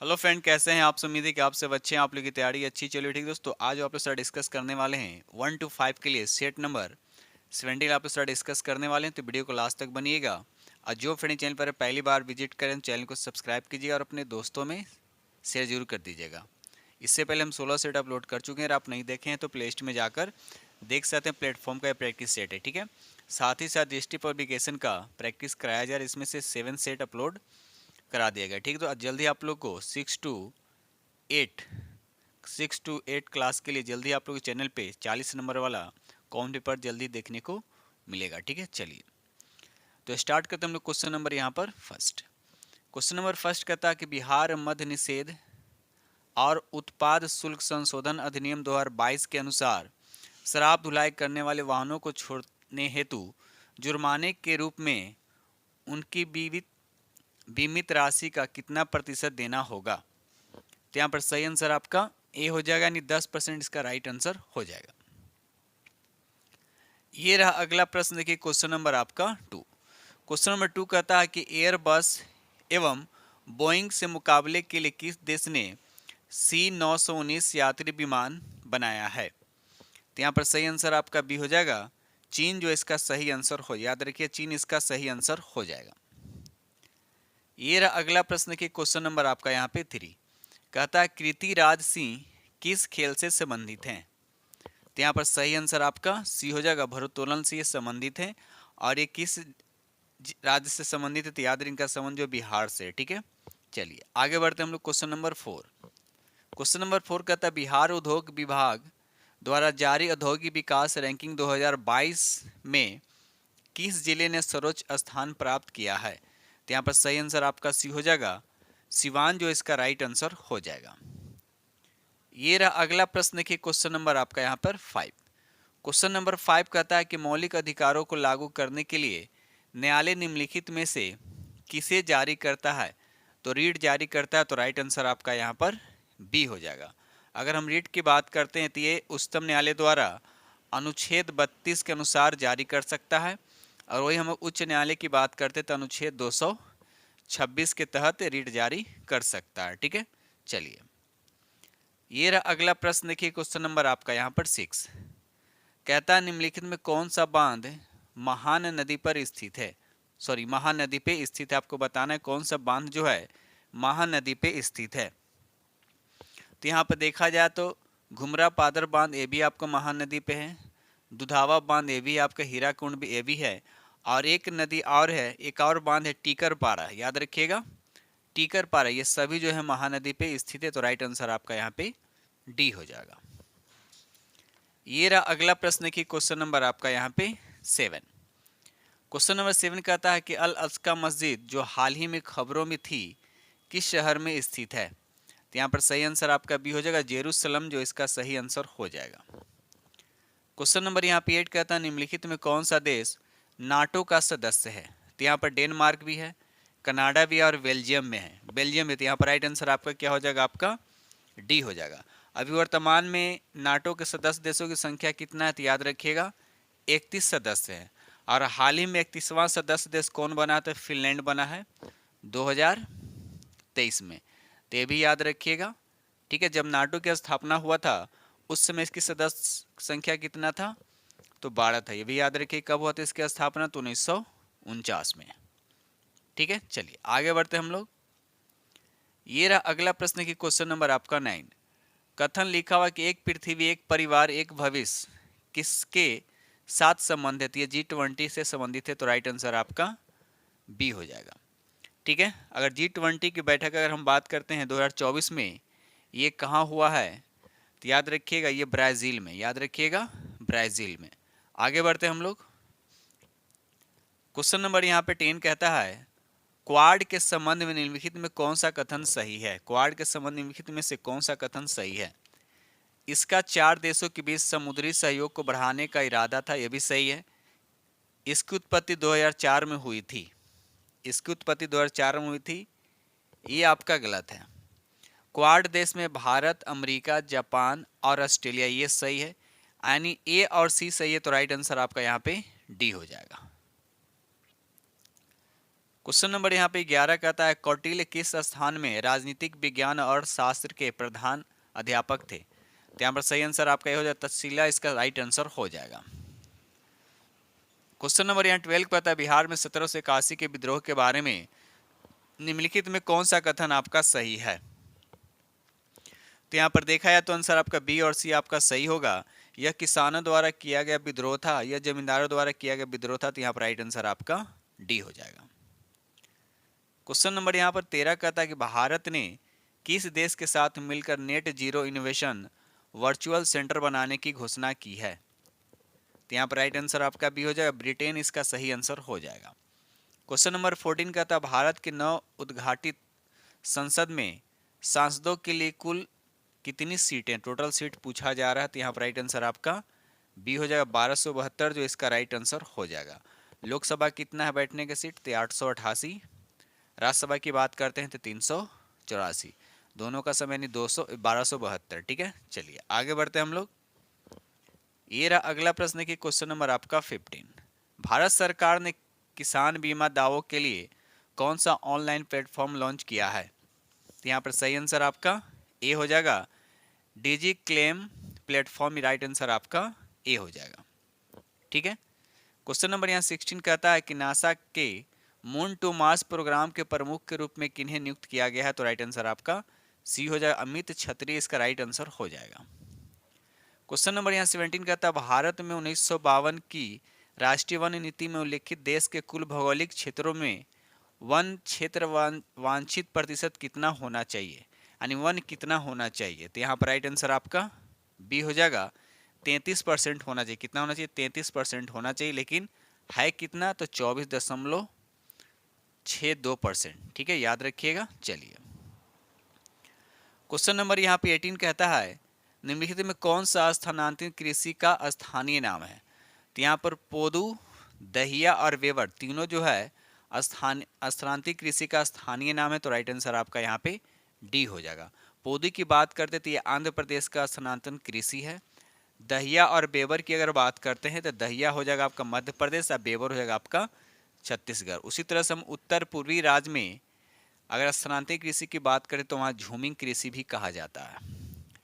Hello friend, कैसे हैं आप? उम्मीद है कि आप सब अच्छे हैं। आप लोग की तैयारी अच्छी चलिए। ठीक दोस्तों, आज आप लोग साथ डिस्कस करने वाले हैं 1 to 5 के लिए सेट नंबर 17 आप लोग साथ डिस्कस करने वाले हैं। तो वीडियो को लास्ट तक बनिएगा। और जो फ्रेंड चैनल पर पहली बार विजिट करें चैनल को सब्सक्राइब कीजिए और अपने दोस्तों में शेयर जरूर कर दीजिएगा। इससे पहले हम 16 सेट अपलोड कर चुके हैं। अगर आप नहीं देखे हैं तो प्ले लिस्ट में जाकर देख सकते हैं। प्लेटफॉर्म का प्रैक्टिस सेट है, ठीक है। साथ ही साथ दृष्टि पब्लिकेशन का प्रैक्टिस कराया जा रहा है। इसमें से 7 सेट अपलोड करा दिया गया, ठीक है। तो जल्दी आप लोग को 6 to 8 क्लास के लिए जल्दी आप लोग के चैनल पे 40 नंबर वाला कॉमन पेपर जल्दी देखने को मिलेगा, ठीक है। चलिए तो स्टार्ट करते हैं हम लोग क्वेश्चन नंबर यहाँ पर फर्स्ट। क्वेश्चन नंबर फर्स्ट कहता है कि बिहार मद्य निषेध और उत्पाद शुल्क संशोधन अधिनियम 2022 के अनुसार शराब ढुलाई करने वाले वाहनों को छोड़ने हेतु जुर्माने के रूप में उनकी बीमित राशि का कितना प्रतिशत देना होगा। तो यहाँ पर सही आंसर आपका ए हो जाएगा, यानी 10% इसका राइट आंसर हो जाएगा। ये रहा अगला प्रश्न। देखिए क्वेश्चन नंबर आपका 2। क्वेश्चन नंबर 2 कहता है कि एयरबस एवं बोइंग से मुकाबले के लिए किस देश ने C919 यात्री विमान बनाया है। तो यहाँ पर सही आंसर आपका बी हो जाएगा, चीन जो इसका सही आंसर हो। याद रखिए चीन इसका सही आंसर हो जाएगा। ये रहा अगला प्रश्न के क्वेश्चन नंबर आपका यहाँ पे 3। कहता है कृतिराज सिंह किस खेल से संबंधित हैं। तो यहाँ पर सही आंसर आपका सी हो जाएगा, भारोत्तोलन से ये संबंधित हैं। और ये किस राज्य से संबंधित है तो याद इनका संबंध जो बिहार से, ठीक है। चलिए आगे बढ़ते हैं हम लोग क्वेश्चन नंबर 4। क्वेश्चन नंबर 4 कहता है बिहार उद्योग विभाग द्वारा जारी औद्योगिक विकास रैंकिंग 2022 में किस जिले ने सर्वोच्च स्थान प्राप्त किया है। तो यहाँ पर सही आंसर आपका सी हो जाएगा, सिवान जो इसका राइट आंसर हो जाएगा। ये रहा अगला प्रश्न। देखिए क्वेश्चन नंबर आपका यहाँ पर 5। क्वेश्चन नंबर 5 कहता है कि मौलिक अधिकारों को लागू करने के लिए न्यायालय निम्नलिखित में से किसे जारी करता है। तो रीट जारी करता है। तो राइट आंसर आपका यहाँ पर बी हो जाएगा। अगर हम रीट की बात करते हैं तो ये उच्चतम न्यायालय द्वारा अनुच्छेद 32 के अनुसार जारी कर सकता है। और वही हम उच्च न्यायालय की बात करते हैं तो अनुच्छेद 226 के तहत रीट जारी कर सकता है, ठीक है। चलिए ये रहा अगला प्रश्न। देखिए क्वेश्चन नंबर आपका यहाँ पर 6। कहता है निम्नलिखित में कौन सा बांध महान नदी पर स्थित है। महानदी पे स्थित है। आपको बताना है कौन सा बांध जो है महानदी पे स्थित है। तो यहाँ पर देखा जाए तो घुमरा पादर बांध ये भी आपको महानदी पे है। दुधावा बांध ये भी आपका हीराकुंड भी ये भी है। और एक नदी और है, एक और बांध है टीकरपारा, याद रखिएगा टीकरपारा। ये सभी जो है महानदी पे स्थित है। तो राइट आंसर आपका यहाँ पे डी हो जाएगा। ये रहा अगला प्रश्न की क्वेश्चन नंबर आपका यहाँ पे 7। क्वेश्चन नंबर 7 कहता है कि अल अक्सा मस्जिद जो हाल ही में खबरों में थी किस शहर में स्थित है। तो यहाँ पर सही आंसर आपका बी हो जाएगा, जेरूसलम जो इसका सही आंसर हो जाएगा। क्वेश्चन नंबर यहाँ पे 8 कहता है निम्नलिखित में कौन सा देश नाटो का सदस्य है। तो यहाँ पर डेनमार्क भी है, कनाडा भी है और बेल्जियम में है। बेल्जियम में, तो यहाँ पर राइट आंसर आपका क्या हो जाएगा, आपका डी हो जाएगा। अभी वर्तमान में नाटो के सदस्य देशों की संख्या कितना है तो याद रखिएगा 31 सदस्य हैं। और हाल ही में 31वां सदस्य देश कौन बना है तो फिनलैंड बना है 2023 में। तो ये भी याद रखिएगा, ठीक है। जब नाटो की स्थापना हुआ था उस समय इसकी सदस्य संख्या कितना था तो 12 था। ये भी याद रखिए कब हुआ था इसकी स्थापना तो 1949 में, ठीक है। चलिए आगे बढ़ते हम लोग। ये रहा अगला प्रश्न की क्वेश्चन नंबर आपका 9। कथन लिखा हुआ कि एक पृथ्वी एक परिवार एक भविष्य किसके साथ संबंधित, ये G20 से संबंधित है। तो राइट आंसर आपका बी हो जाएगा, ठीक है। अगर G20 की बैठक अगर हम बात करते हैं 2024 में ये कहाँ हुआ है तो याद रखिएगा ये ब्राज़ील में, याद रखिएगा ब्राज़ील में। आगे बढ़ते हम लोग। क्वेश्चन नंबर यहाँ पे 10 कहता है क्वाड के संबंध में निम्नलिखित में कौन सा कथन सही है। क्वाड के संबंध निम्नलिखित में से कौन सा कथन सही है। इसका 4 देशों के बीच समुद्री सहयोग को बढ़ाने का इरादा था, यह भी सही है। इसकी उत्पत्ति 2004 में हुई थी, इसकी उत्पत्ति 2004 में हुई थी, ये आपका गलत है। क्वाड देश में भारत, अमेरिका, जापान और ऑस्ट्रेलिया, ये सही है, यानी ए और सी सही है। तो राइट आंसर आपका यहाँ पे डी हो जाएगा। क्वेश्चन नंबर यहाँ पे 11 कहता है कौटिल्य किस स्थान में राजनीतिक विज्ञान और शास्त्र के प्रधान अध्यापक थे? तो यहाँ पर सही आंसर आपका ये हो जाएगा तक्षशिला, इसका राइट आंसर हो जाएगा। क्वेश्चन नंबर यहाँ 12 कहता है बिहार में 1781 के विद्रोह के बारे में निम्नलिखित में कौन सा कथन आपका सही है? तो यहाँ पर देखा जाए तो आंसर आपका बी और सी आपका सही होगा। यह किसानों द्वारा किया गया विद्रोह था, यह जमींदारों द्वारा किया गया विद्रोह था, तो यहाँ पर राइट आंसर आपका डी हो जाएगा। क्वेश्चन नंबर यहाँ पर 13 कहता है कि भारत ने किस देश के साथ मिलकर net zero innovation virtual centre बनाने की घोषणा की है? तो यहाँ पर राइट आंसर आपका बी हो जाएगा, ब्रिटेन इसका सही आंसर हो जाएगा। क्वेश्चन नंबर 14 कहता है भारत के नव उद्घाटित संसद में सांसदों के लिए कुल कितनी सीटें, टोटल सीट पूछा जा रहा है, तो यहाँ पर राइट आंसर आपका बी हो जाएगा 1272, जो इसका राइट आंसर हो जाएगा। लोकसभा कितना है बैठने के सीट? तो 888। राज्यसभा की बात करते हैं तो 384, दोनों का समय यानी 1272। ठीक है, चलिए आगे बढ़ते हैं हम लोग। ये रहा अगला प्रश्न की क्वेश्चन नंबर आपका 15। भारत सरकार ने किसान बीमा दावों के लिए कौन सा ऑनलाइन प्लेटफॉर्म लॉन्च किया है? तो यहाँ पर सही आंसर आपका ए हो जाएगा, डिजी क्लेम प्लेटफॉर्म, राइट आंसर आपका ए हो जाएगा। ठीक है, क्वेश्चन नंबर यहाँ 16 कहता है कि नासा के मून टू मार्स प्रोग्राम के प्रमुख के रूप में किन्हें नियुक्त किया गया है? तो राइट आंसर आपका सी हो जाएगा, अमित छत्री, इसका राइट आंसर हो जाएगा। क्वेश्चन नंबर यहाँ 17 कहता है भारत में 1952 की राष्ट्रीय वन नीति में उल्लेखित देश के कुल भौगोलिक क्षेत्रों में वन क्षेत्र वांछित प्रतिशत कितना होना चाहिए, यानी वन कितना होना चाहिए? तो यहाँ पर राइट आंसर आपका बी हो जाएगा, 33% होना चाहिए। कितना होना चाहिए? 33% होना चाहिए, लेकिन है कितना? तो 24.62%। ठीक है, याद रखिएगा। चलिए क्वेश्चन नंबर यहाँ पे 18 कहता है निम्नलिखित में कौन सा स्थानांतरित कृषि का स्थानीय नाम है? तो यहाँ पर पोदू, दहिया और वेवर तीनों जो है स्थानांतरित कृषि का स्थानीय नाम है, तो राइट आंसर आपका यहाँ पे डी हो जाएगा। पोदू की बात करते तो ये आंध्र प्रदेश का स्थानांतरित कृषि है। दहिया और बेवर की अगर बात करते हैं तो दहिया हो जाएगा आपका मध्य प्रदेश और बेवर हो जाएगा आपका छत्तीसगढ़। उसी तरह से हम उत्तर पूर्वी राज्य में अगर स्थानांतरित कृषि की बात करें तो वहाँ झूमिंग कृषि भी कहा जाता है।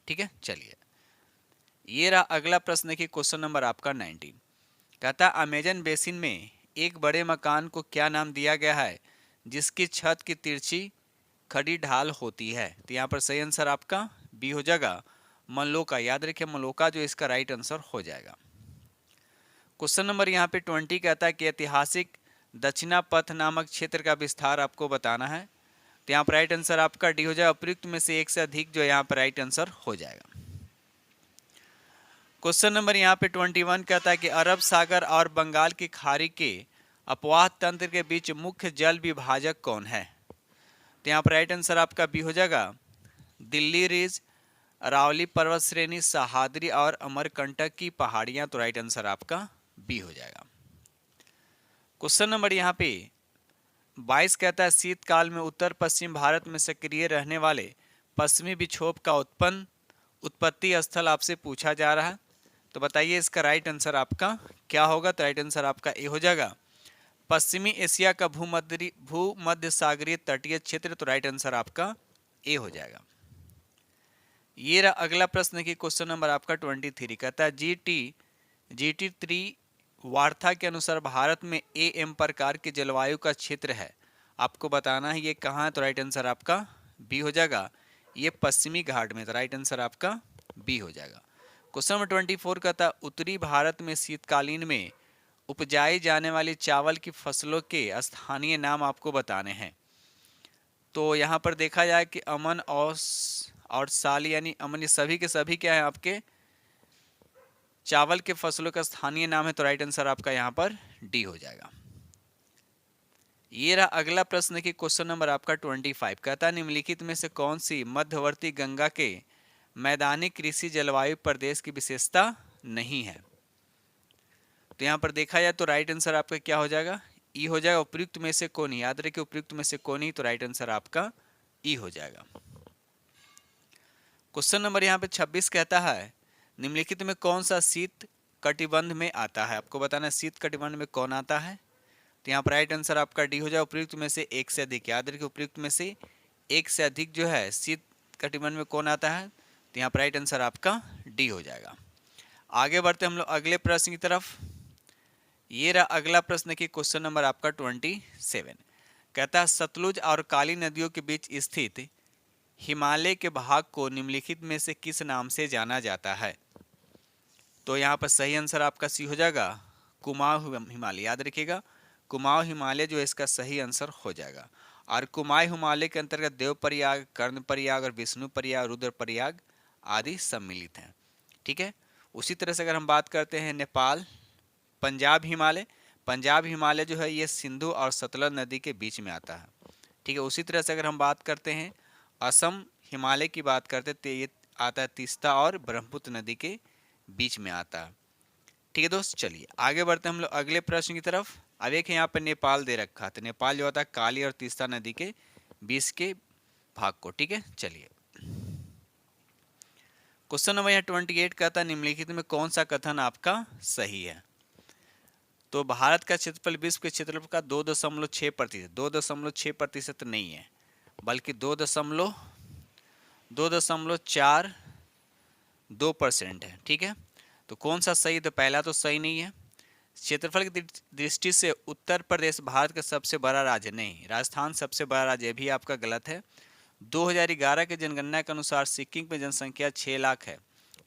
ठीक है, चलिए ये रहा अगला प्रश्न की क्वेश्चन नंबर आपका 19। कहता अमेजन बेसिन में एक बड़े मकान को क्या नाम दिया गया है जिसकी छत की तिरछी खड़ी ढाल होती है? तो यहाँ पर सही आंसर आपका बी हो जाएगा, मलोका। याद रखिए मलोका, जो इसका राइट आंसर हो जाएगा। क्वेश्चन नंबर यहाँ पे 20 कहता है कि ऐतिहासिक दक्षिणा पथ नामक क्षेत्र का विस्तार आपको बताना है। तो यहाँ पर राइट आंसर आपका डी हो जाएगा, उपयुक्त में से एक से अधिक जो यहाँ पर राइट आंसर हो जाएगा। क्वेश्चन नंबर यहाँ पे 21 कहता है कि अरब सागर और बंगाल की खाड़ी के अपवाह तंत्र के बीच मुख्य जल विभाजक कौन है? तो यहाँ पर राइट आंसर आपका बी हो जाएगा, दिल्ली रिज, अरावली पर्वत श्रेणी, सहाद्री और अमरकंटक की पहाड़ियां, तो राइट आंसर आपका बी हो जाएगा। क्वेश्चन नंबर यहाँ पे 22 कहता है शीतकाल में उत्तर पश्चिम भारत में सक्रिय रहने वाले पश्चिमी विक्षोभ का उत्पत्ति स्थल आपसे पूछा जा रहा है, तो बताइए इसका राइट आंसर आपका क्या होगा? तो राइट आंसर आपका ए हो जाएगा, पश्चिमी एशिया का भूमध्य सागरीय तटीय क्षेत्र, तो राइट आंसर आपका ए हो जाएगा। ये रहा अगला प्रश्न की क्वेश्चन नंबर आपका 23 कहता है GT3 वार्ता के अनुसार भारत में AM प्रकार के जलवायु का क्षेत्र है, आपको बताना है ये कहाँ है? तो राइट आंसर आपका बी हो जाएगा, ये पश्चिमी घाट में, तो राइट आंसर आपका बी हो जाएगा। क्वेश्चन नंबर 24 कहता है उत्तरी भारत में शीतकालीन में उपजाई जाने वाली चावल की फसलों के स्थानीय नाम आपको बताने हैं। तो यहाँ पर देखा जाए कि अमन और साल यानी अमन, ये सभी के सभी क्या है आपके चावल के फसलों का स्थानीय नाम है, तो राइट आंसर आपका यहाँ पर डी हो जाएगा। ये रहा अगला प्रश्न की क्वेश्चन नंबर आपका 25 कहता है निम्नलिखित में से कौन सी मध्यवर्ती गंगा के मैदानी कृषि जलवायु प्रदेश की विशेषता नहीं है? तो यहाँ पर देखा जाए तो राइट आंसर आपका क्या हो जाएगा? ई हो जाएगा, उपयुक्त में से कौन? याद रखिए उपयुक्त में से कौन ही, तो राइट आंसर आपका ई हो जाएगा। क्वेश्चन नंबर यहाँ पे 26 कहता है निम्नलिखित में कौन सा शीत कटिबंध में आता है? आपको बताना है शीत कटिबंध में कौन आता है। तो यहाँ पर राइट आंसर आपका डी हो जाए, उपयुक्त में से एक से अधिक। याद रखिए उपयुक्त में से एक से अधिक जो है शीत कटिबंध में कौन आता है, तो यहाँ पर राइट आंसर आपका डी हो जाएगा। आगे बढ़ते हम लोग अगले प्रश्न की तरफ। ये रहा अगला प्रश्न की क्वेश्चन नंबर आपका 27। कहता है सतलुज और काली नदियों के बीच स्थित हिमालय के भाग को निम्नलिखित में से किस नाम से जाना जाता है। तो यहाँ पर सही आंसर आपका सी हो जाएगा, कुमाऊं हिमालय। याद रखिएगा कुमाऊं हिमालय जो इसका सही आंसर हो जाएगा। और कुमाऊं हिमालय के अंतर्गत देव प्रयाग, कर्ण प्रयाग और विष्णु प्रयाग, रुद्र प्रयाग आदि सम्मिलित हैं। ठीक है। उसी तरह से अगर हम बात करते हैं नेपाल पंजाब हिमालय, पंजाब हिमालय जो है ये सिंधु और सतलज नदी के बीच में आता है। ठीक है। उसी तरह से अगर हम बात करते हैं असम हिमालय की बात करते हैं तो ये आता है तीस्ता और ब्रह्मपुत्र नदी के बीच में आता है। ठीक है दोस्त, चलिए आगे बढ़ते हैं हम लोग अगले प्रश्न की तरफ। अब एक यहाँ पर नेपाल दे रखा है, तो नेपाल जो होता है काली और तीस्ता नदी के बीच के भाग को। ठीक है, चलिए क्वेश्चन नंबर यहाँ 28 कहता है निम्नलिखित में कौन सा कथन आपका सही है। तो भारत का क्षेत्रफल विश्व के क्षेत्रफल का 2.6%, 2.6% नहीं है बल्कि 2.42% है। ठीक है, तो कौन सा सही, तो पहला तो सही नहीं है। क्षेत्रफल की दृष्टि से उत्तर प्रदेश भारत का सबसे बड़ा राज्य नहीं, राजस्थान सबसे बड़ा राज्य, भी आपका गलत है। 2011 के जनगणना के अनुसार सिक्किम में जनसंख्या 6 लाख है,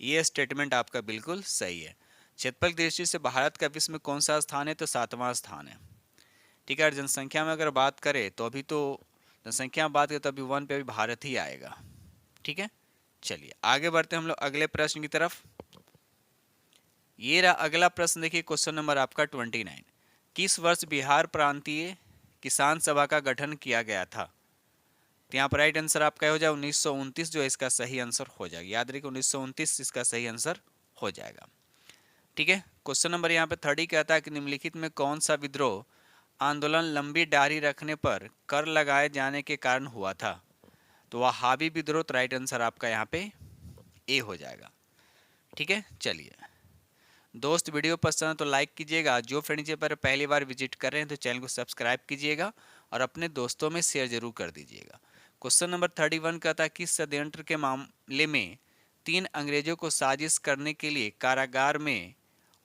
ये स्टेटमेंट आपका बिल्कुल सही है। क्षेत्रफल की दृष्टि से भारत का विश्व में कौन सा स्थान है, तो 7वां स्थान है। ठीक है, जनसंख्या में अगर बात करें तो अभी तो जनसंख्या में बात करें तो अभी 1 पे अभी भारत ही आएगा। ठीक है, चलिए आगे बढ़ते हैं हम लोग अगले प्रश्न की तरफ। ये रहा अगला प्रश्न, देखिए क्वेश्चन नंबर आपका 29। किस वर्ष बिहार प्रांतीय किसान सभा का गठन किया गया था। तो यहाँ पर राइट आंसर आपका हो जाए 1929 जो इसका सही आंसर हो जाएगा। याद रखिए 1929 इसका सही आंसर हो जाएगा। ठीक है, क्वेश्चन नंबर यहाँ पे 30 कहता है कि निम्नलिखित में कौन सा विद्रोह आंदोलन लंबी दाढ़ी रखने पर कर लगाए जाने के कारण हुआ था। तो वहाबी विद्रोह, तो राइट आंसर आपका यहाँ पे ए हो जाएगा। ठीक है, चलिए दोस्त वीडियो पसंद है तो लाइक कीजिएगा। जो फ्रेंड पर पहली बार विजिट कर रहे हैं तो चैनल को सब्सक्राइब कीजिएगा और अपने दोस्तों में शेयर जरूर कर दीजिएगा। क्वेश्चन नंबर 31 कहता है कि षड्यंत्र के मामले में 3 अंग्रेजों को साजिश करने के लिए कारागार में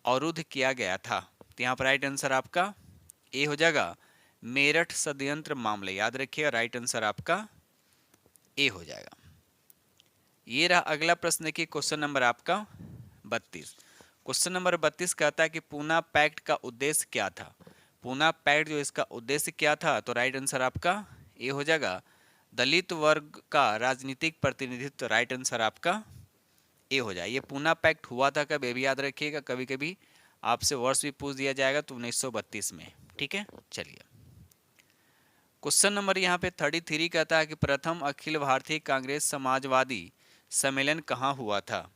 अवरुद्ध किया गया था। तो यहाँ पर राइट आंसर आपका ए हो जाएगा, मेरठ षड्यंत्र मामले। याद रखिएगा राइट आंसर आपका ए हो जाएगा। ये रहा अगला प्रश्न की क्वेश्चन नंबर आपका 32। क्वेश्चन नंबर 32 कहता है कि पूना पैक्ट का उद्देश्य क्या था। पूना पैक्ट जो इसका उद्देश्य क्या था, तो राइट आंसर आपका ए हो जाएगा, दलित वर्ग का राजनीतिक प्रतिनिधित्व। राइट आंसर आपका ए हो जाए। ये पूना पैक्ट हुआ था कब, ये भी याद रखिएगा, कभी कभी आपसे वर्ष भी पूछ दिया जाएगा, तो 1932 में। ठीक है, चलिए क्वेश्चन नंबर यहाँ पे 33 कहता है कि प्रथम अखिल भारतीय कांग्रेस समाजवादी सम्मेलन कहाँ हुआ था।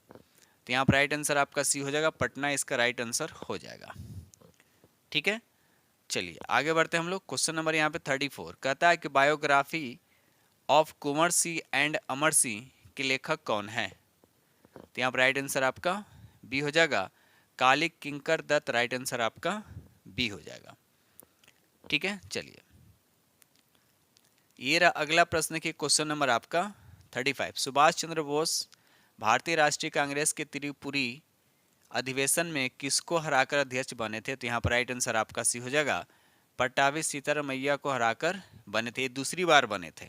तो यहाँ पर राइट आंसर आपका सी हो जाएगा, पटना इसका राइट आंसर हो जाएगा। ठीक है, चलिए आगे बढ़ते हैं हम लोग। क्वेश्चन नंबर यहाँ पे 34 कहता है कि biography of Kunwar Singh and Amar Singh के लेखक कौन है। तो यहाँ पर राइट आंसर आपका बी हो जाएगा, काली किंकर दत्त। राइट आंसर आपका बी हो जाएगा। ठीक है, चलिए ये रहा अगला प्रश्न की क्वेश्चन नंबर आपका 35। सुभाष चंद्र बोस भारतीय राष्ट्रीय कांग्रेस के त्रिपुरी अधिवेशन में किसको हराकर अध्यक्ष बने थे। तो यहाँ पर राइट आंसर आपका सी हो जाएगा, पट्टाभी सीतारमैया को हराकर बने थे। ये दूसरी बार बने थे,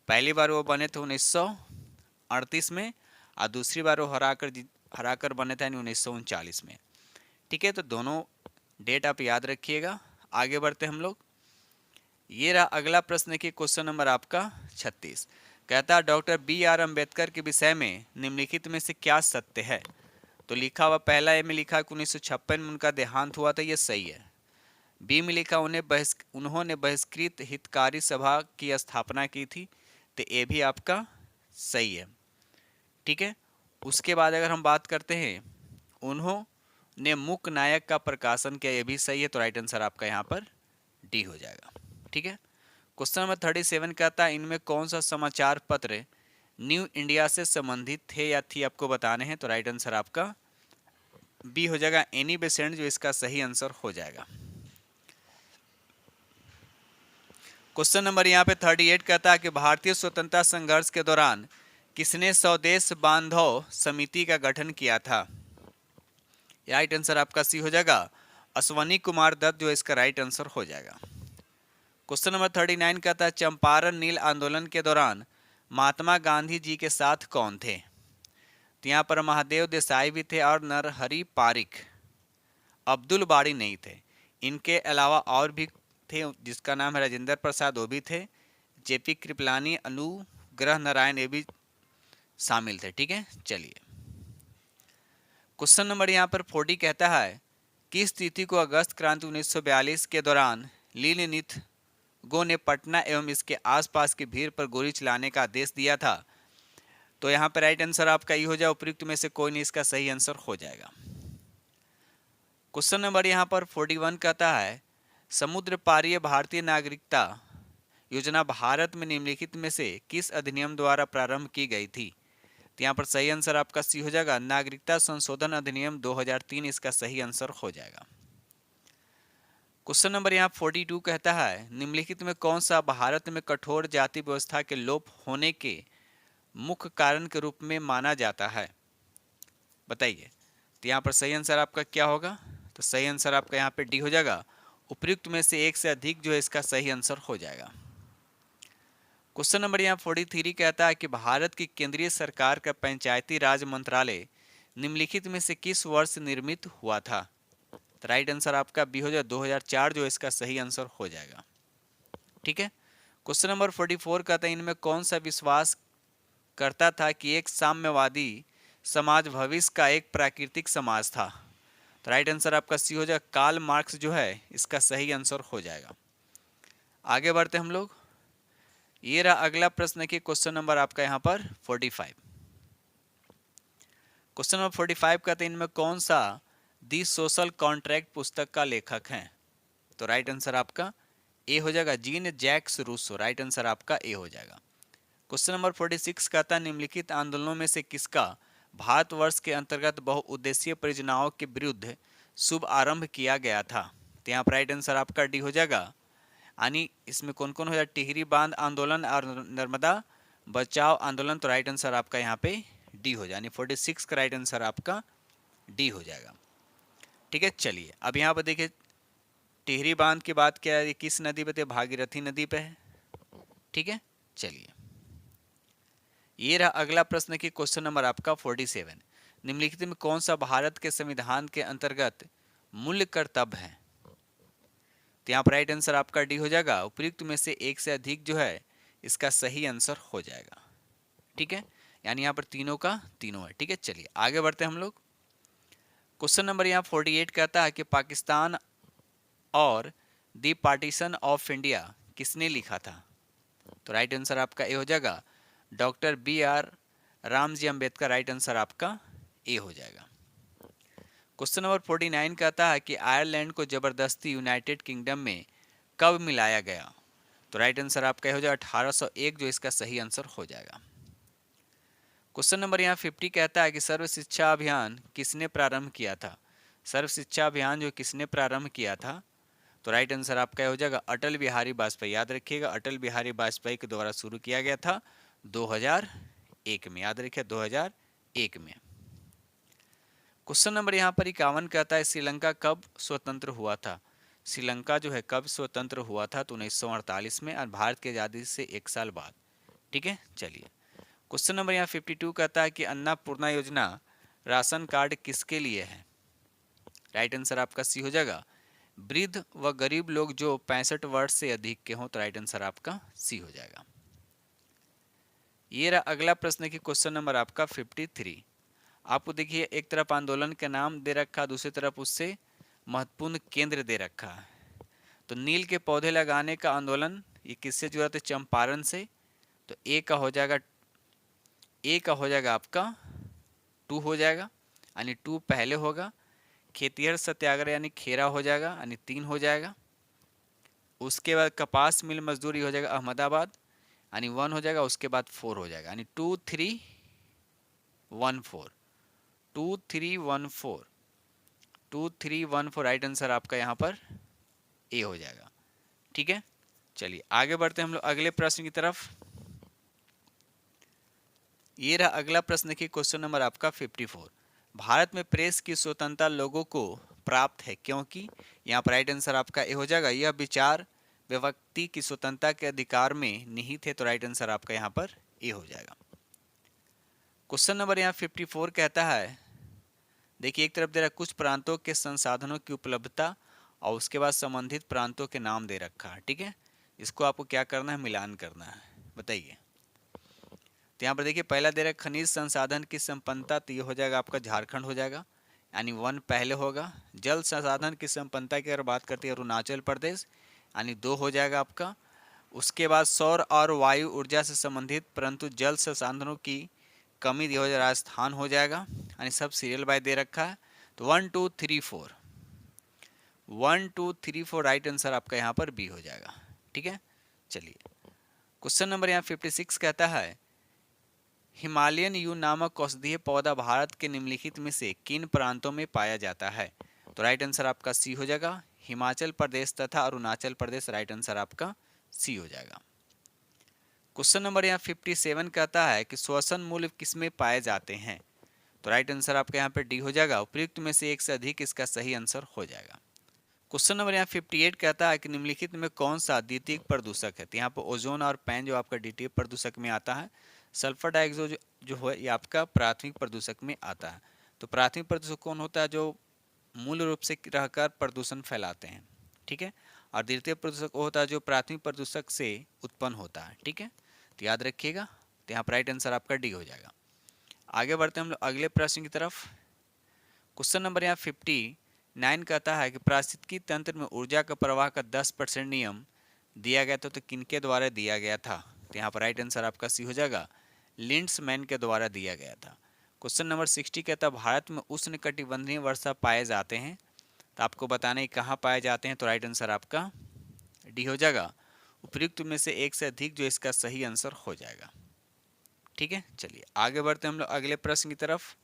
पहली बार वो बने थे 1938 में और दूसरी बार वो हराकर बने थे 1939 में। ठीक है, तो दोनों डेट आप याद रखिएगा। आगे बढ़ते हम लोग। ये रहा अगला प्रश्न की क्वेश्चन नंबर आपका 36 कहता है डॉक्टर BR अम्बेडकर के विषय में निम्नलिखित में से क्या सत्य है। तो लिखा हुआ पहला ए में लिखा है 1956 में उनका देहांत हुआ था, ये सही है। बी में लिखा उन्होंने बहिष्कृत हितकारी सभा की स्थापना की थी, तो ये भी आपका सही है। ठीक है, उसके बाद अगर हम बात करते हैं उन्होंने मूक नायक का प्रकाशन किया, ये भी सही है। तो राइट आंसर आपका यहाँ पर डी हो जाएगा। ठीक है, क्वेश्चन नंबर 37 कहता है इनमें कौन सा समाचार पत्र न्यू इंडिया से संबंधित थे या थी, आपको बताने हैं। तो राइट आंसर आपका बी हो जाएगा, एनी बेसेंट जो इसका सही आंसर हो जाएगा। क्वेश्चन नंबर यहाँ पे 38 कहता है कि भारतीय स्वतंत्रता संघर्ष के दौरान किसने स्वदेश बांधव समिति का गठन किया था? राइट आंसर आपका सी हो जाएगा, अश्वनी कुमार दत्त जो इसका राइट आंसर हो जाएगा। क्वेश्चन नंबर 39 कहता है चंपारण नील आंदोलन के दौरान महात्मा गांधी जी के साथ कौन थे? तो यहाँ पर महादेव देसाई भी थे और नरहरि पारिक, अब्दुल बारी नहीं थे। इनके अलावा और भी थे जिसका नाम है राजेंद्र प्रसाद, वो भी थे। जेपी कृपलानी, अनुग्रह नारायण ये भी शामिल थे। ठीक है, चलिए क्वेश्चन नंबर यहाँ पर 40 कहता है किस तिथि को अगस्त क्रांति 1942 के दौरान लीलनीथ गो ने पटना एवं इसके आसपास की भीड़ पर गोली चलाने का आदेश दिया था? तो यहाँ पर राइट आंसर आपका ये हो जाए, उपयुक्त में से कोई नहीं इसका सही आंसर हो जाएगा। क्वेश्चन नंबर यहाँ पर 41 कहता है समुद्र पारीय भारतीय नागरिकता योजना भारत में निम्नलिखित में से किस अधिनियम द्वारा प्रारंभ की गई थी? तो यहाँ पर सही आंसर आपका सी हो जाएगा, नागरिकता संशोधन अधिनियम 2003 इसका सही आंसर हो जाएगा। क्वेश्चन नंबर यहाँ 42 कहता है निम्नलिखित में कौन सा भारत में कठोर जाति व्यवस्था के लोप होने के मुख्य कारण के रूप में माना जाता है? बताइए। तो यहाँ पर सही आंसर आपका क्या होगा? तो सही आंसर आपका यहाँ पे डी हो जाएगा, उपयुक्त में से एक से अधिक जो है इसका सही आंसर हो जाएगा। क्वेश्चन नंबर यहाँ 43 कहता है कि भारत की केंद्रीय सरकार का पंचायती राज मंत्रालय निम्नलिखित में से किस वर्ष निर्मित हुआ था? तो राइट आंसर आपका बी हो जाए 2004 जो इसका सही आंसर हो जाएगा। ठीक है, क्वेश्चन नंबर 44 कहता है इनमें कौन सा विश्वास करता था कि एक साम्यवादी समाज भविष्य का एक प्राकृतिक समाज था? तो राइट आंसर आपका सी हो जाएगा, कार्ल मार्क्स जो है इसका सही आंसर हो जाएगा। आगे बढ़ते हम लोग, ये रहा अगला प्रश्न की क्वेश्चन नंबर आपका यहाँ पर 45। क्वेश्चन नंबर 45 कहते हैं इनमें कौन सा दी सोशल कॉन्ट्रैक्ट पुस्तक का लेखक है? तो राइट आंसर आपका ए हो जाएगा, Jean Jacques Rousseau. Right answer आपका ए हो जाएगा। क्वेश्चन नंबर 46 कहता है निम्नलिखित आंदोलनों में से किसका भारतवर्ष के अंतर्गत बहुउद्देशीय परियोजनाओं के विरुद्ध शुभ आरंभ किया गया था? तो यहाँ पर राइट आंसर आपका डी हो जाएगा। यानी इसमें कौन कौन हो जाए, टिहरी बांध आंदोलन और नर्मदा बचाओ आंदोलन। तो राइट आंसर आपका यहाँ पे डी हो जाए, यानी 46 का राइट आंसर आपका डी हो जाएगा। ठीक है, चलिए अब यहाँ पर देखिए टिहरी बांध की बात क्या है, किस नदी पे थे? भागीरथी नदी पे है। ठीक है, चलिए ये रहा अगला प्रश्न की क्वेश्चन नंबर आपका 47। निम्नलिखित में कौन सा भारत के संविधान के अंतर्गत मूल्य कर्तव्य है? तो यहाँ पर राइट आंसर आपका डी हो जाएगा, उपयुक्त में से एक से अधिक जो है इसका सही आंसर हो जाएगा। ठीक है, यानी यहाँ पर तीनों का तीनों है। ठीक है, चलिए आगे बढ़ते हैं हम लोग। क्वेश्चन नंबर यहाँ 48 कहता है कि पाकिस्तान और द पार्टीशन ऑफ इंडिया किसने लिखा था? तो राइट आंसर आपका ए हो जाएगा, doctor BR Ramji Ambedkar. Right answer आपका ए हो जाएगा। क्वेश्चन नंबर 49 कहता है कि आयरलैंड को जबरदस्ती यूनाइटेड किंगडम में कब मिलाया गया? तो राइट आंसर आपका ए हो जाएगा 1801 जो इसका सही आंसर हो जाएगा। क्वेश्चन नंबर यहाँ 50 कहता है कि सर्व शिक्षा अभियान किसने प्रारंभ किया था? सर्व शिक्षा अभियान जो किसने प्रारंभ किया था? तो राइट आंसर आपका हो जाएगा अटल बिहारी वाजपेयी। याद रखिएगा, अटल बिहारी वाजपेयी के द्वारा शुरू किया गया था 2001 में। याद रखिए 2001 में। क्वेश्चन नंबर यहाँ पर 51 कहता है श्रीलंका कब स्वतंत्र हुआ था? श्रीलंका जो है कब स्वतंत्र हुआ था? तो 1948 में, और भारत की आज़ादी से एक साल बाद। ठीक है, चलिए क्वेश्चन नंबर यहाँ 52 कहता है कि अन्नपूर्णा योजना राशन कार्ड किसके लिए है? राइट आंसर आपका सी हो जाएगा, वृद्ध व गरीब लोग जो 65 वर्ष से अधिक के हों। तो राइट आंसर आपका सी हो जाएगा। ये रहा अगला प्रश्न की क्वेश्चन नंबर आपका 53। आपको देखिए एक तरफ आंदोलन का नाम दे रखा, दूसरी तरफ उससे महत्वपूर्ण केंद्र दे रखा है। तो नील के पौधे लगाने का आंदोलन ये किससे जुड़ा था? चंपारण से। तो ए का हो जाएगा, ए का हो जाएगा आपका 2 हो जाएगा, यानी 2 पहले होगा। खेतिहर सत्याग्रह यानी खेरा हो जाएगा, यानी 3 हो जाएगा। उसके बाद कपास मिल मजदूरी हो जाएगा अहमदाबाद, यानी 1 हो जाएगा। उसके बाद 4 हो जाएगा, यानी 2 3 1 4, 2 3 1 4, 2 3 1 4। राइट आंसर आपका यहाँ पर ए हो जाएगा। ठीक है, चलिए आगे बढ़ते हैं हम लोग अगले प्रश्न की तरफ। ये रहा अगला प्रश्न, देखिए क्वेश्चन नंबर आपका 54। भारत में प्रेस की स्वतंत्रता लोगों को प्राप्त है क्योंकि, यहाँ पर राइट आंसर आपका ए हो जाएगा, यह विचार व्यक्ति की स्वतंत्रता के अधिकार में निहित है, तो राइट आंसर आपका यहाँ पर ए हो जाएगा। क्वेश्चन नंबर यहाँ 54 कहता है, देखिए एक तरफ दे रहा है कुछ प्रांतों के संसाधनों की उपलब्धता और उसके बाद संबंधित प्रांतों के नाम दे रखा है, ठीक है। इसको आपको क्या करना है, मिलान करना है, बताइए। तो यहाँ पर देखिए पहला दे रहा है खनिज संसाधन की संपन्नता, तो ये हो जाएगा आपका झारखंड हो जाएगा, यानी 1 पहले होगा। जल संसाधन की संपन्नता की अगर बात करते हैं अरुणाचल प्रदेश, यानी 2 हो जाएगा आपका। उसके बाद सौर और वायु ऊर्जा से संबंधित परंतु जल संसाधनों की कमी दी हो जाए, राजस्थान हो जाएगा, यानी सब सीरियल बाय दे रखा है। तो 1 2 3 4 1 2 3 4 राइट आंसर आपका यहाँ पर बी हो जाएगा, ठीक है। चलिए क्वेश्चन नंबर यहाँ 56 कहता है, हिमालयन यू नामक औषधीय पौधा भारत के निम्नलिखित में से किन प्रांतों में पाया जाता है, तो राइट आंसर आपका सी हो जाएगा, हिमाचल प्रदेश तथा अरुणाचल प्रदेश, राइट आंसर आपका सी हो जाएगा। क्वेश्चन नंबर यहाँ 57 कहता है कि श्वसन मूल्य किसमें पाए जाते हैं, तो राइट आंसर आपका यहाँ पे डी हो जाएगा, उपयुक्त में से एक से अधिक इसका सही आंसर हो जाएगा। क्वेश्चन नंबर यहाँ 58 कहता है कि निम्नलिखित में कौन सा द्वितीयक प्रदूषक है, तो यहाँ पर ओजोन और पैन जो आपका द्वितीयक प्रदूषक में आता है, सल्फर डाइऑक्साइड जो है ये आपका प्राथमिक प्रदूषक में आता है। तो प्राथमिक प्रदूषक कौन होता है, जो मूल रूप से रहकर प्रदूषण फैलाते हैं, ठीक है। और द्वितीय प्रदूषक होता है जो प्राथमिक प्रदूषक से उत्पन्न होता है, ठीक है। तो याद रखिएगा, तो यहाँ पर राइट आंसर आपका डी हो जाएगा। आगे बढ़ते हैं हम लोग अगले प्रश्न की तरफ। क्वेश्चन नंबर यहाँ 59 कहता है कि पारिस्थितिकी तंत्र में ऊर्जा का प्रवाह का 10% नियम दिया गया था, तो किनके द्वारा दिया गया था, तो यहाँ पर राइट आंसर आपका सी हो जाएगा, लिंड्समैन के द्वारा दिया गया था। क्वेश्चन नंबर 60 कहता है भारत में उष्णकटिबंधीय वर्षा पाए जाते हैं, तो आपको बताना है कहाँ पाए जाते हैं, तो राइट आंसर आपका डी हो जाएगा, उपयुक्त में से एक से अधिक जो इसका सही आंसर हो जाएगा, ठीक है। चलिए आगे बढ़ते हैं हम लोग अगले प्रश्न की तरफ।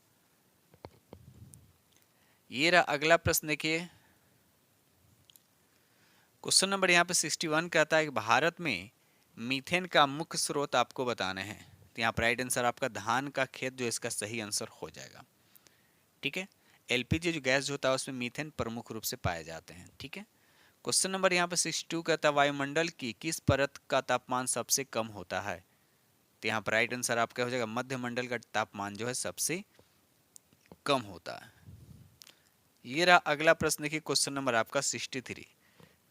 ये रहा अगला प्रश्न, देखिए क्वेश्चन नंबर यहाँ पे 61 कहता है कि भारत में मीथेन का मुख्य स्रोत आपको बताने हैं, तो यहाँ पर राइट आंसर आपका धान का खेत जो इसका सही आंसर हो जाएगा, ठीक है। एलपीजी जो गैस जो होता है उसमें मीथेन प्रमुख रूप से पाए जाते हैं, ठीक है। क्वेश्चन नंबर यहाँ पे 62 कहता है वायुमंडल की किस परत का तापमान सबसे कम होता है, तो यहाँ पर राइट आंसर आपका हो जाएगा, मध्य मंडल का तापमान जो है सबसे कम होता है। ये रहा अगला प्रश्न, देखिए क्वेश्चन नंबर आपका 63,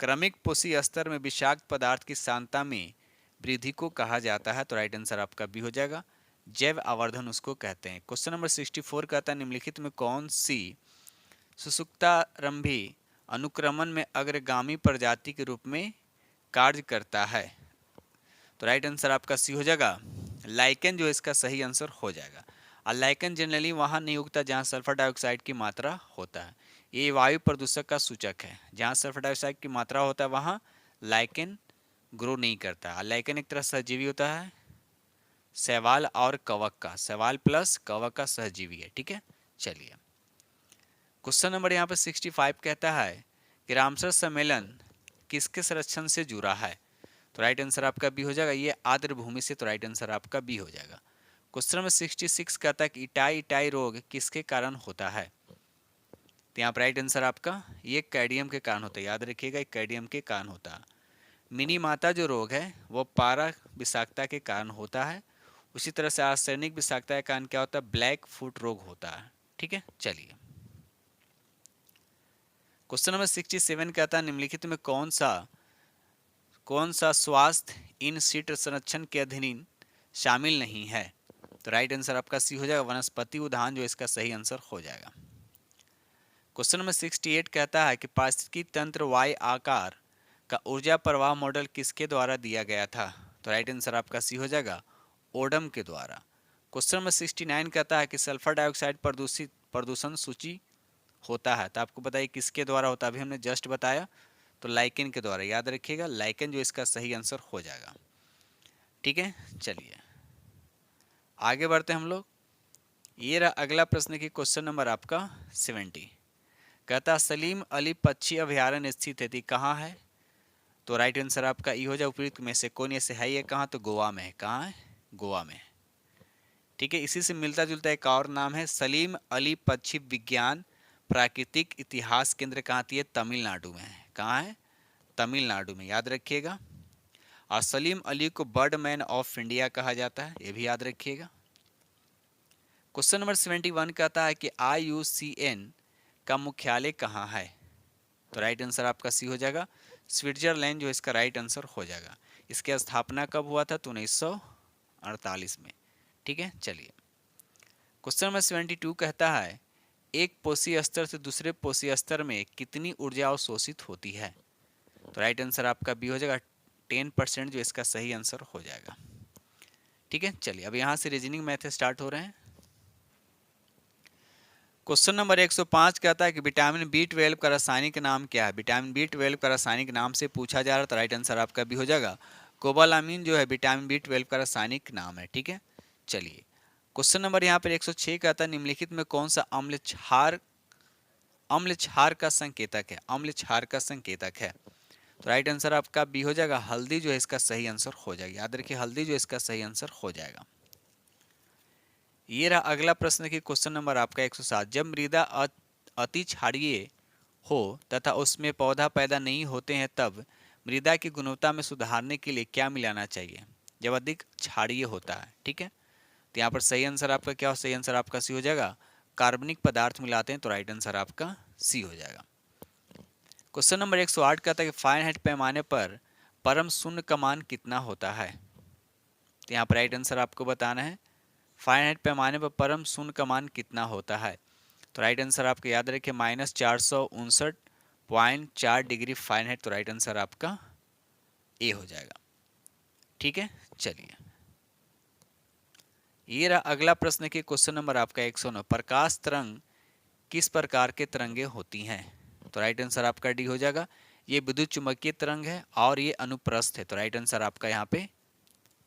क्रमिक पोषी स्तर में विषाक्त पदार्थ की सांद्रता में वृद्धि को कहा जाता है, तो राइट आंसर आपका बी हो जाएगा, जैव आवर्धन उसको कहते हैं। क्वेश्चन नंबर 64 कहता है निम्नलिखित में कौन सी सुषुप्तारंभी अनुक्रमण में अग्रगामी प्रजाति के रूप में कार्य करता है, तो राइट आंसर आपका सी हो जाएगा, लाइकेन जो इसका सही आंसर हो जाएगा। और लाइकेन जनरली वहाँ नहीं उगता जहाँ सल्फर डाइऑक्साइड की मात्रा होता है, ये वायु प्रदूषक का सूचक है, जहाँ सल्फर डाइऑक्साइड की मात्रा होता है वहाँ लाइकेन ग्रो नहीं करता है। लाइकेन एक तरह सहजीवी होता है, शैवाल और कवक का, शैवाल प्लस कवक का सहजीवी है, ठीक है। चलिए क्वेश्चन नंबर यहाँ पे 65 कहता है कि रामसर सम्मेलन किसके संरक्षण से जुड़ा है, तो राइट आंसर आपका बी हो जाएगा, ये आर्द्र भूमि से, तो राइट आंसर आपका बी हो जाएगा। क्वेश्चन नंबर 66 कहता है कि इटाई इटाई रोग किसके कारण होता है, तो यहाँ पर राइट आंसर आपका ये कैडियम के कारण होता है, याद रखिएगा कैडियम के कारण होता है। मिनी माता जो रोग है वो पारा विषाक्तता के कारण होता है, उसी तरह से आर्सेनिक विषाक्तता के कारण क्या होता है, ब्लैक फुट रोग होता है, ठीक है। चलिए क्वेश्चन नंबर 67 कहता है निम्नलिखित में कौन सा स्वास्थ्य इन सीट संरक्षण के अधीन शामिल नहीं है, तो राइट आंसर आपका सी हो जाएगा, वनस्पति उद्यान जो इसका सही आंसर हो जाएगा। क्वेश्चन नंबर 68 कहता है कि पारिस्थितिकी तंत्र वाई आकार का ऊर्जा प्रवाह मॉडल किसके द्वारा दिया गया था, तो राइट आंसर आपका सी हो जाएगा, ओडम के द्वारा। क्वेश्चन नंबर 69 कहता है कि सल्फर डाइऑक्साइड प्रदूषण सूची होता है, तो आपको बताइए किसके द्वारा होता है, अभी हमने जस्ट बताया, तो लाइकेन के द्वारा, याद रखिएगा लाइकेन जो इसका सही आंसर हो जाएगा, ठीक है। चलिए आगे बढ़ते हैं हम लोग। ये रहा अगला प्रश्न की क्वेश्चन नंबर आपका 70 कहता सलीम अली पक्षी अभयारण्य स्थित है, कहाँ है, तो राइट आंसर आपका ई हो जाए। उपयुक्त में से कौन ऐसे है, ये कहाँ, तो गोवा में है। कहाँ है, गोवा में। ठीक है, इसी से मिलता जुलता एक और नाम है सलीम अली पक्षी विज्ञान प्राकृतिक इतिहास केंद्र, कहाँ आती है, तमिलनाडु में है। कहाँ है, तमिलनाडु में, याद रखिएगा। और सलीम अली को बर्डमैन ऑफ इंडिया कहा जाता है, ये भी याद रखिएगा। क्वेश्चन नंबर 71 कहता है कि IUCN का मुख्यालय कहाँ है, तो राइट आंसर आपका सी हो जाएगा, स्विट्जरलैंड जो इसका राइट आंसर हो जाएगा। इसकी स्थापना कब हुआ था, तो 1948 में। ठीक है, चलिए क्वेश्चन नंबर 72 कहता है एक पोषी स्तर से दूसरे पोषी स्तर में कितनी ऊर्जा अवशोषित होती है, तो राइट आंसर आपका बी हो जाएगा, 10% जो इसका सही आंसर हो जाएगा। ठीक है, चलिए अब यहाँ से रीजनिंग मैथ स्टार्ट हो रहे हैं। क्वेश्चन नंबर 105 कहता है कि विटामिन B12 का रासायनिक नाम क्या है। विटामिन B12 का रासायनिक नाम से पूछा जा रहा है, तो राइट आंसर आपका भी हो जाएगा, कोबालामिन जो है विटामिन B12 का रासायनिक नाम है। ठीक है, चलिए क्वेश्चन नंबर यहाँ पर 106 कहता है निम्नलिखित में कौन सा अम्ल क्षार का संकेतक है। अम्ल क्षार का संकेतक है, तो राइट आंसर आपका बी हो जाएगा, हल्दी जो है इसका सही आंसर हो जाएगा। याद रखिए, हल्दी जो इसका सही आंसर हो जाएगा। ये रहा अगला प्रश्न की क्वेश्चन नंबर आपका 107। जब मृदा अति क्षारीय हो तथा उसमें पौधा पैदा नहीं होते हैं तब मृदा की गुणवत्ता में सुधारने के लिए क्या मिलाना चाहिए, जब अधिक क्षारीय होता है। ठीक है, तो यहाँ पर सही आंसर आपका क्या हो, सही आंसर आपका सी हो जाएगा, कार्बनिक पदार्थ मिलाते हैं, तो राइट आंसर आपका सी हो जाएगा। क्वेश्चन नंबर 108 कहता है कि फारेनहाइट पैमाने पर परम शून्य का मान कितना होता है, तो यहाँ पर राइट आंसर आपको बताना है, फारेनहाइट पैमाने पर परम शून्य का मान कितना होता है, तो राइट आंसर आपको याद रखिए -459.4 डिग्री फारेनहाइट, तो राइट आंसर आपका ए हो जाएगा। ठीक है, चलिए ये रहा अगला प्रश्न के क्वेश्चन नंबर आपका 109। प्रकाश तरंग किस प्रकार के तरंगे होती हैं, तो राइट आंसर आपका डी हो जाएगा, ये विद्युत चुंबकीय तरंग है और ये अनुप्रस्थ है, तो राइट आंसर आपका यहाँ पे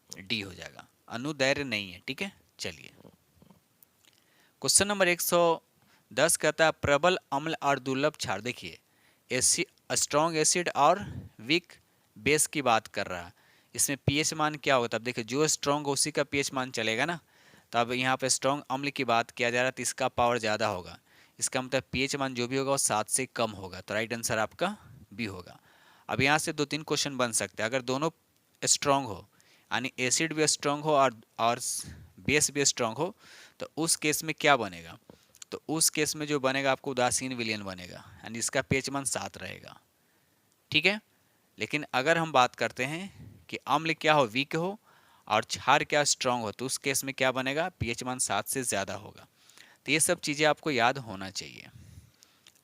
डी हो जाएगा, अनुदैर्घ्य नहीं है। ठीक है, चलिए क्वेश्चन नंबर 110 कहता है प्रबल अम्ल और दुर्लभ क्षार। देखिए स्ट्रॉन्ग एसिड और वीक बेस की बात कर रहा है, इसमें पीएच मान क्या होगा, तब देखिए जो स्ट्रॉन्ग हो उसी का पीएच मान चलेगा ना। तो अब यहाँ पे स्ट्रॉन्ग अम्ल की बात किया जा रहा है तो इसका पावर ज़्यादा होगा, इसका मतलब पीएच मान जो भी होगा वो 7 से कम होगा, तो राइट आंसर आपका बी होगा। अब यहाँ से 2-3 क्वेश्चन बन सकते हैं, अगर दोनों स्ट्रॉन्ग हो यानी एसिड भी स्ट्रॉन्ग हो और बेस भी स्ट्रॉन्ग हो तो उस केस में क्या बनेगा, तो उस केस में जो बनेगा आपको उदासीन विलयन बनेगा, यानी इसका पीएच मान 7 रहेगा। ठीक है, लेकिन अगर हम बात करते हैं कि अम्ल क्या हो, वीक हो और क्षार क्या स्ट्रॉन्ग हो, तो उस केस में क्या बनेगा, पीएच मान 7 से ज़्यादा होगा। तो ये सब चीज़ें आपको याद होना चाहिए।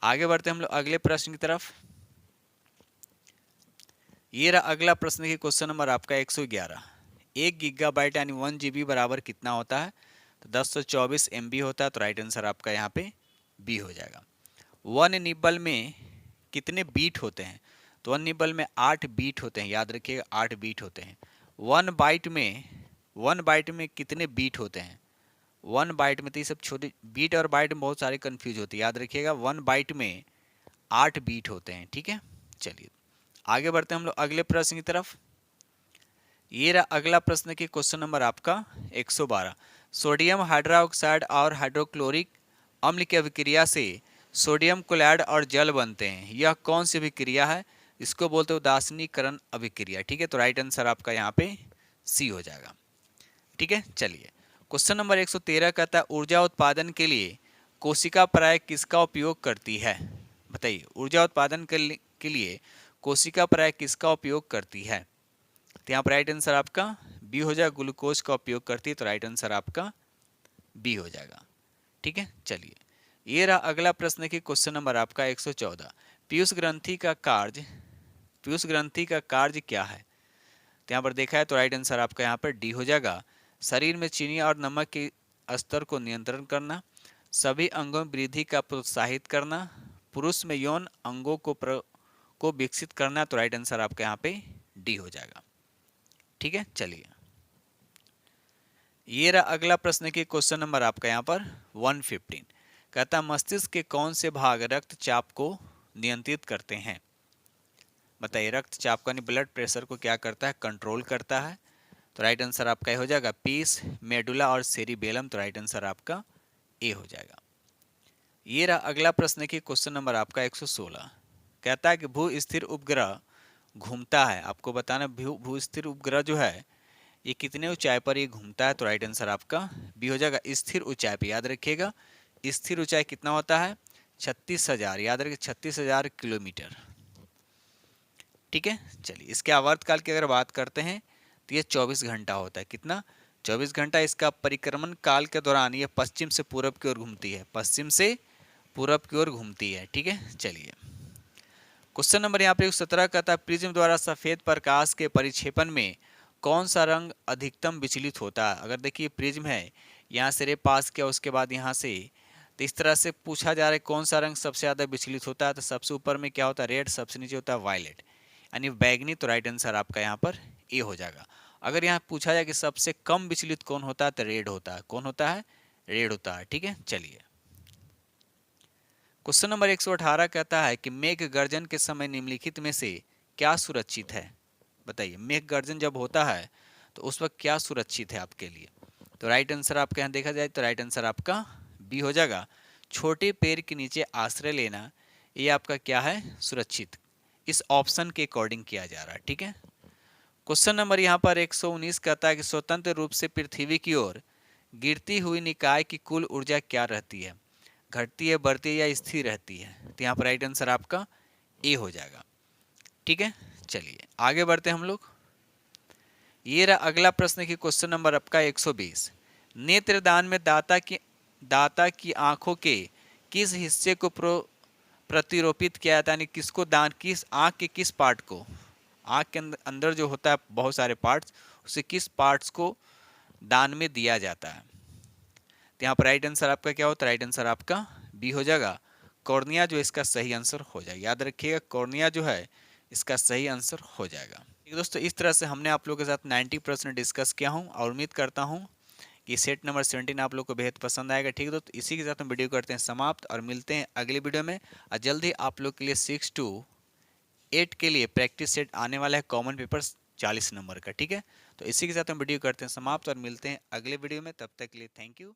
आगे बढ़ते हम लोग अगले प्रश्न की तरफ। ये रहा अगला प्रश्न की क्वेश्चन नंबर आपका 111। 1 गीगाबाइट यानी 1 GB बराबर कितना होता है, तो 1024 MB होता है, तो राइट आंसर आपका यहाँ पे बी हो जाएगा। 1 निबल में कितने बीट होते हैं, तो 1 निबल में 8 बीट होते हैं, याद रखिएगा 8 बीट होते हैं। 1 बाइट में कितने बीट होते हैं, 1 बाइट में, तो ये सब छोटे बीट और बाइट में बहुत सारे कंफ्यूज होते हैं, याद रखिएगा 1 बाइट में 8 बीट होते हैं। ठीक है, चलिए आगे बढ़ते हैं हम लोग अगले प्रश्न की तरफ। ये रहा अगला प्रश्न की क्वेश्चन नंबर आपका 112। सोडियम हाइड्रोक्साइड और हाइड्रोक्लोरिक अम्ल की अभिक्रिया से सोडियम क्लोराइड और जल बनते हैं, यह कौन सी अभिक्रिया है, इसको बोलते हैं उदासीनीकरण अभिक्रिया। ठीक है, तो राइट आंसर आपका यहाँ पे सी हो जाएगा। ठीक है, चलिए क्वेश्चन नंबर 113 कहता है ऊर्जा उत्पादन के लिए कोशिका प्राय किसका उपयोग करती है, बताइए ऊर्जा उत्पादन के लिए कोशिका प्राय किसका उपयोग करती है, तो यहाँ पर राइट आंसर आपका बी हो जाएगा, ग्लूकोज का उपयोग करती है, तो राइट आंसर आपका बी हो जाएगा। ठीक है, चलिए ये रहा अगला प्रश्न की क्वेश्चन नंबर आपका 114। पीयूष ग्रंथि का कार्य क्या है, तो यहाँ पर देखा है तो राइट आंसर आपका यहाँ पर डी हो जाएगा, शरीर में चीनी और नमक के स्तर को नियंत्रण करना, सभी अंगों में वृद्धि का प्रोत्साहित करना, पुरुष में यौन अंगों को विकसित करना, तो राइट आंसर आपका यहाँ पे डी हो जाएगा। ठीक है, चलिए ये रहा अगला प्रश्न की क्वेश्चन नंबर आपका यहाँ पर 115। कहता मस्तिष्क के कौन से भाग रक्तचाप को नियंत्रित करते हैं, बताइए, रक्तचाप का ब्लड प्रेशर को क्या करता है, कंट्रोल करता है। तो राइट आंसर आपका ए हो जाएगा पीस, मेडुला और सेरिबेलम। तो राइट आंसर आपका ए हो जाएगा। ये रहा अगला प्रश्न की क्वेश्चन नंबर आपका 116। कहता है कि भू स्थिर उपग्रह घूमता है, आपको बताना भू स्थिर उपग्रह जो है ये कितने ऊंचाई पर ये घूमता है। तो राइट आंसर आपका बी हो जाएगा, स्थिर ऊंचाई पे। याद रखिएगा स्थिर ऊंचाई कितना होता है, 36,000। याद रखिए 36,000 किलोमीटर। ठीक है, चलिए इसके आवर्तकाल की अगर बात करते हैं तो ये 24 घंटा होता है। कितना, 24 घंटा। इसका परिक्रमण काल के दौरान ये पश्चिम से पूरब की ओर घूमती है, पश्चिम से पूरब की ओर घूमती है। ठीक है, चलिए क्वेश्चन नंबर यहाँ पे 17 कहता है प्रिज्म द्वारा सफेद प्रकाश के परिक्षेपण में कौन सा रंग अधिकतम विचलित होता है। अगर देखिए प्रिज्म है, यहाँ से रे पास किया, उसके बाद यहाँ से, तो इस तरह से पूछा जा रहा है कौन सा रंग सबसे ज़्यादा विचलित होता है। तो सबसे ऊपर में क्या होता है, रेड, सबसे नीचे होता है वायलेट यानी बैगनी। तो राइट आंसर आपका यहाँ पर ए हो जाएगा। अगर यहाँ पूछा जाए कि सबसे कम विचलित कौन होता है तो रेड होता है। कौन होता है, रेड होता है। ठीक है, चलिए क्वेश्चन नंबर 118 कहता है कि मेघ गर्जन के समय निम्नलिखित में से क्या सुरक्षित है। बताइए, मेघ गर्जन जब होता है तो उस वक्त क्या सुरक्षित है आपके लिए। तो राइट आंसर आपके यहाँ देखा जाए तो राइट आंसर आपका बी हो जाएगा, छोटे पेड़ के नीचे आश्रय लेना। ये आपका क्या है, सुरक्षित। इस ऑप्शन के अकॉर्डिंग किया जा रहा है। ठीक है, क्वेश्चन नंबर यहाँ पर 119 कहता है कि स्वतंत्र रूप से पृथ्वी की ओर गिरती हुई निकाय की कुल ऊर्जा क्या रहती है, घटती है, बढ़ती है या स्थिर रहती है। तो यहाँ पर राइट आंसर आपका ए हो जाएगा। ठीक है, चलिए आगे बढ़ते हैं हम लोग। ये रहा अगला प्रश्न की क्वेश्चन नंबर आपका 120। नेत्रदान में दाता की आंखों के किस हिस्से को प्रतिरोपित किया जाता है, यानी किसको दान, किस आंख के किस पार्ट को, आंख के अंदर जो होता है बहुत सारे पार्ट्स, उसे किस पार्ट्स को दान में दिया जाता है। तो यहाँ पर राइट आंसर आपका क्या होता है, राइट आंसर आपका बी हो जाएगा, कॉर्निया जो इसका सही आंसर हो जाएगा। याद रखिएगा कॉर्निया जो है इसका सही आंसर हो जाएगा। ठीक है दोस्तों, इस तरह से हमने आप लोगों के साथ 90% डिस्कस किया हूँ और उम्मीद करता हूँ कि सेट नंबर 17 आप लोग को बेहद पसंद आएगा। ठीक है दोस्तों, इसी के साथ हम वीडियो करते हैं समाप्त और मिलते हैं अगले वीडियो में। और जल्द ही आप लोग के लिए 6 to 8 के लिए प्रैक्टिस सेट आने वाला है, कॉमन पेपर्स 40 नंबर का। ठीक है, तो इसी के साथ हम वीडियो करते हैं समाप्त और मिलते हैं अगले वीडियो में। तब तक के लिए थैंक यू।